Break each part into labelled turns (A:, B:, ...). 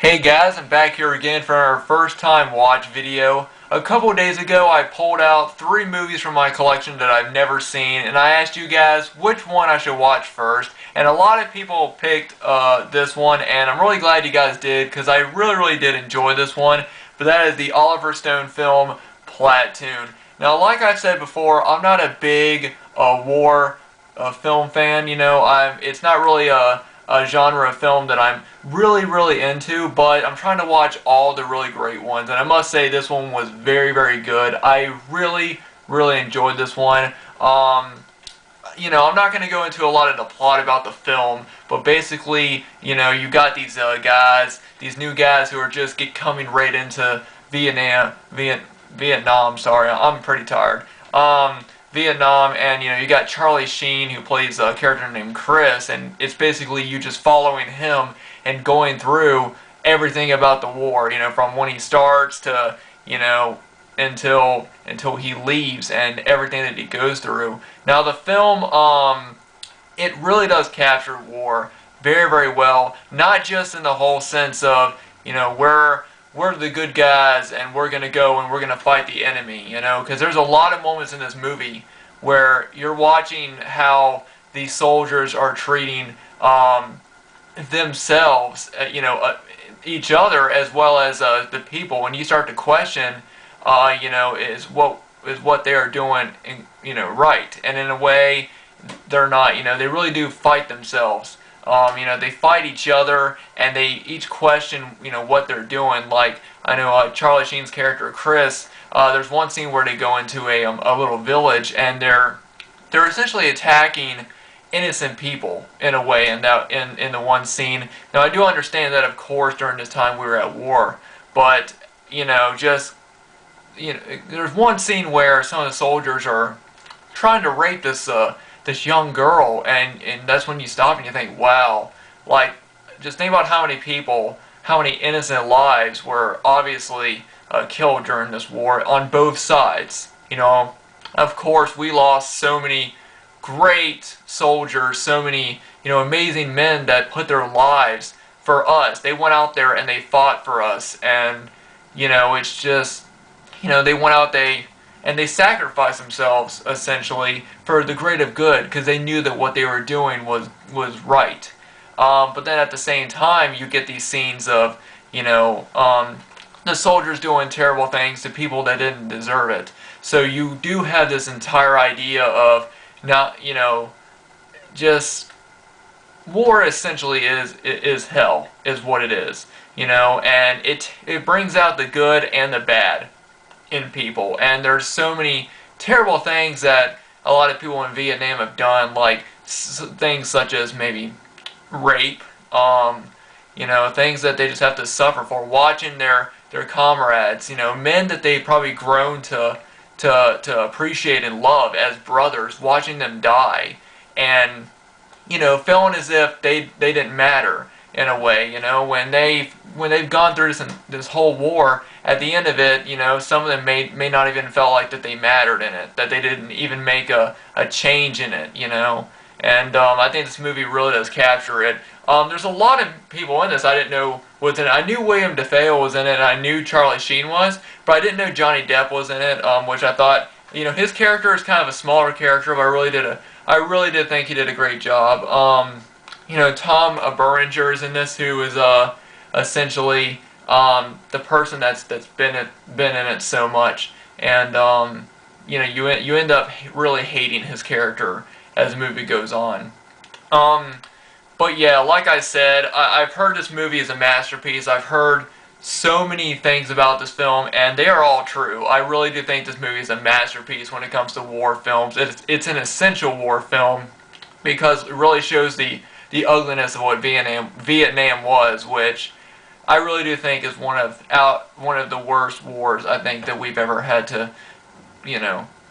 A: Hey guys, I'm back here again for our first time watch video. A couple of days ago I pulled out 3 movies from my collection that I've never seen, and I asked you guys which one I should watch first, and a lot of people picked this one, and I'm really glad you guys did because I really did enjoy this one. But that is the Oliver Stone film Platoon. Now, like I said before, I'm not a big war film fan. It's not really a genre of film that I'm really into, but I'm trying to watch all the really great ones, and I must say this one was very good. I really enjoyed this one. I'm not going to go into a lot of the plot about the film, but basically, you got these these new guys who are just coming right into Vietnam. Sorry, I'm pretty tired. Vietnam, and you got Charlie Sheen, who plays a character named Chris, and it's basically you just following him and going through everything about the war, from when he starts to until he leaves, and everything that he goes through. Now the film, it really does capture war very well, not just in the whole sense of we're the good guys and we're going to go and we're going to fight the enemy, because there's a lot of moments in this movie where you're watching how these soldiers are treating themselves, each other as well as the people, and you start to question, is what they are doing, right, and in a way they're not. They really do fight themselves. They fight each other, and they each question, what they're doing. Like, I know Charlie Sheen's character, Chris, there's one scene where they go into a little village, and they're essentially attacking innocent people, in a way, in the one scene. Now, I do understand that, of course, during this time we were at war, but, there's one scene where some of the soldiers are trying to rape this young girl, and that's when you stop and you think, wow, like, just think about how many innocent lives were obviously killed during this war on both sides. Of course, we lost so many great soldiers, so many amazing men that put their lives for us. They went out there and they fought for us, and it's just they went out, and they sacrificed themselves, essentially, for the greater good, because they knew that what they were doing was right. But then at the same time, you get these scenes of, the soldiers doing terrible things to people that didn't deserve it. So you do have this entire idea of not, just war essentially is hell, is what it is, and it brings out the good and the bad in people, and there's so many terrible things that a lot of people in Vietnam have done, like things such as maybe rape, things that they just have to suffer for, watching their comrades, men that they've probably grown to appreciate and love as brothers, watching them die, and feeling as if they didn't matter, in a way, when they've gone through this whole war. At the end of it, some of them may not even felt like that they mattered in it, that they didn't even make a change in it, and I think this movie really does capture it. There's a lot of people in this I didn't know was in it. I knew William Dafoe was in it, and I knew Charlie Sheen was, but I didn't know Johnny Depp was in it, which I thought, his character is kind of a smaller character, but I really did think he did a great job. Tom Berenger is in this, who is essentially the person that's been in it so much, and you end up really hating his character as the movie goes on. But yeah, like I said, I've heard this movie is a masterpiece. I've heard so many things about this film, and they are all true. I really do think this movie is a masterpiece when it comes to war films. It's an essential war film because it really shows the ugliness of what Vietnam was, which I really do think is one of the worst wars, I think, that we've ever had to,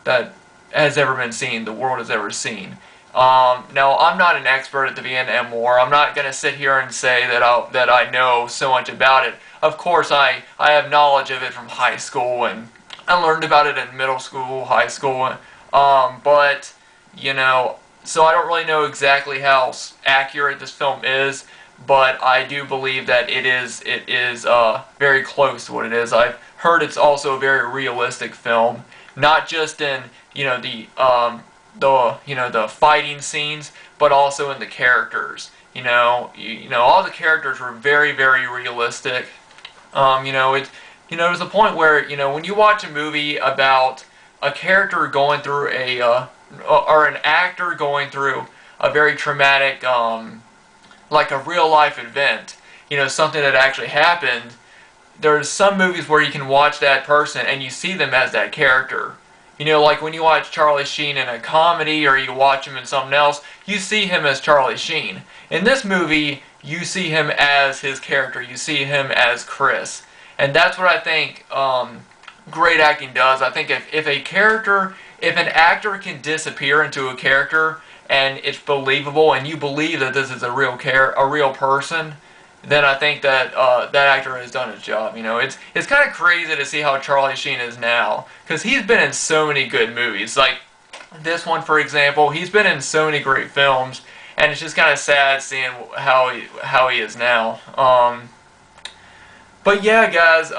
A: that has ever been seen, the world has ever seen. Now, I'm not an expert at the Vietnam War. I'm not going to sit here and say that I know so much about it. Of course, I have knowledge of it from high school, and I learned about it in middle school, high school, but, so I don't really know exactly how accurate this film is, but I do believe that it is very close to what it is. I've heard it's also a very realistic film, not just in the fighting scenes, but also in the characters. All the characters were very, very realistic. There's a point where when you watch a movie about a character going through or an actor going through a very traumatic, like a real life event, something that actually happened. There's some movies where you can watch that person and you see them as that character. Like when you watch Charlie Sheen in a comedy or you watch him in something else, you see him as Charlie Sheen. In this movie, you see him as his character. You see him as Chris. And that's what I think great acting does. I think if an actor can disappear into a character and it's believable and you believe that this is a real person, then I think that that actor has done his job. It's kind of crazy to see how Charlie Sheen is now, because he's been in so many good movies. Like this one, for example, he's been in so many great films, and it's just kind of sad seeing how he is now. But yeah, guys,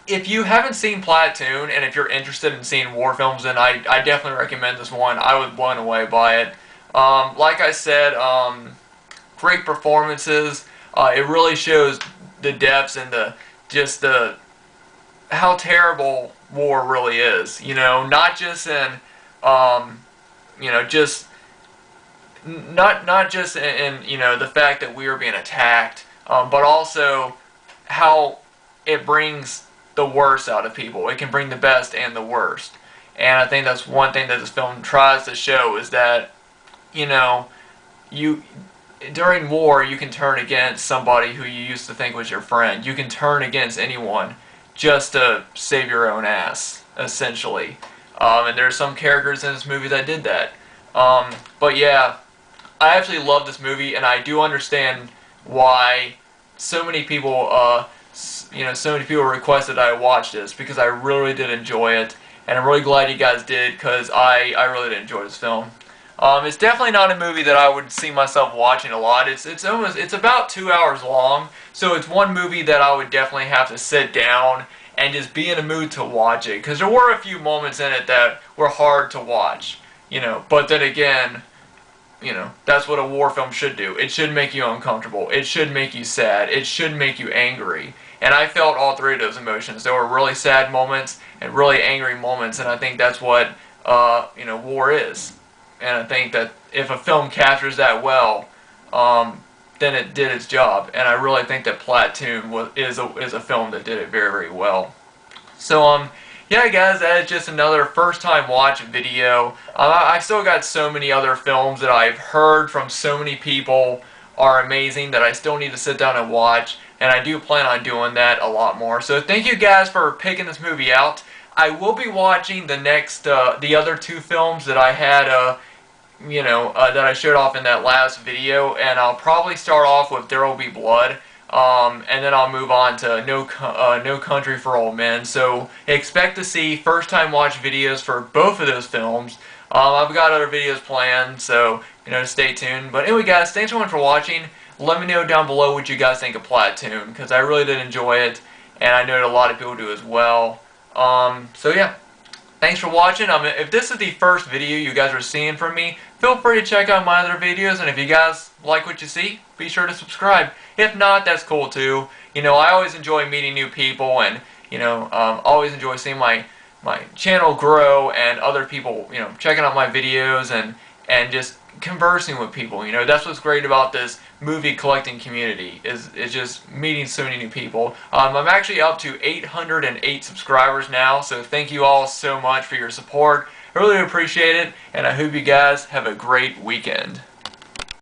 A: if you haven't seen Platoon, and if you're interested in seeing war films, then I definitely recommend this one. I was blown away by it. Like I said, great performances. It really shows the depths and how terrible war really is. Not just in not just in the fact that we are being attacked, but also how it brings the worst out of people. It can bring the best and the worst. And I think that's one thing that this film tries to show, is that during war, you can turn against somebody who you used to think was your friend. You can turn against anyone just to save your own ass, essentially. And there's some characters in this movie that did that. But yeah, I actually love this movie, and I do understand why so many people, requested I watch this, because I really did enjoy it, and I'm really glad you guys did, because I really did enjoy this film. It's definitely not a movie that I would see myself watching a lot. It's about 2 hours long, so it's one movie that I would definitely have to sit down and just be in a mood to watch it, because there were a few moments in it that were hard to watch, but then again, that's what a war film should do. It should make you uncomfortable. It should make you sad. It should make you angry. And I felt all three of those emotions. There were really sad moments and really angry moments, and I think that's what war is. And I think that if a film captures that well, then it did its job. And I really think that Platoon is a film that did it very, very well. So, yeah, guys, that is just another first-time watch video. I still got so many other films that I've heard from so many people are amazing that I still need to sit down and watch. And I do plan on doing that a lot more. So thank you guys for picking this movie out. I will be watching the other two films that I had, that I showed off in that last video, and I'll probably start off with There Will Be Blood, and then I'll move on to No Country for Old Men. So expect to see first-time watch videos for both of those films. I've got other videos planned, so stay tuned. But anyway, guys, thanks so much for watching. Let me know down below what you guys think of Platoon, because I really did enjoy it, and I know that a lot of people do as well. So yeah, thanks for watching. If this is the first video you guys are seeing from me, feel free to check out my other videos, and if you guys like what you see, be sure to subscribe. If not, that's cool too. I always enjoy meeting new people, and always enjoy seeing my channel grow, and other people checking out my videos and just conversing with people. That's what's great about this movie collecting community, is just meeting so many new people. I'm actually up to 808 subscribers now, so thank you all so much for your support. I really appreciate it, and I hope you guys have a great weekend.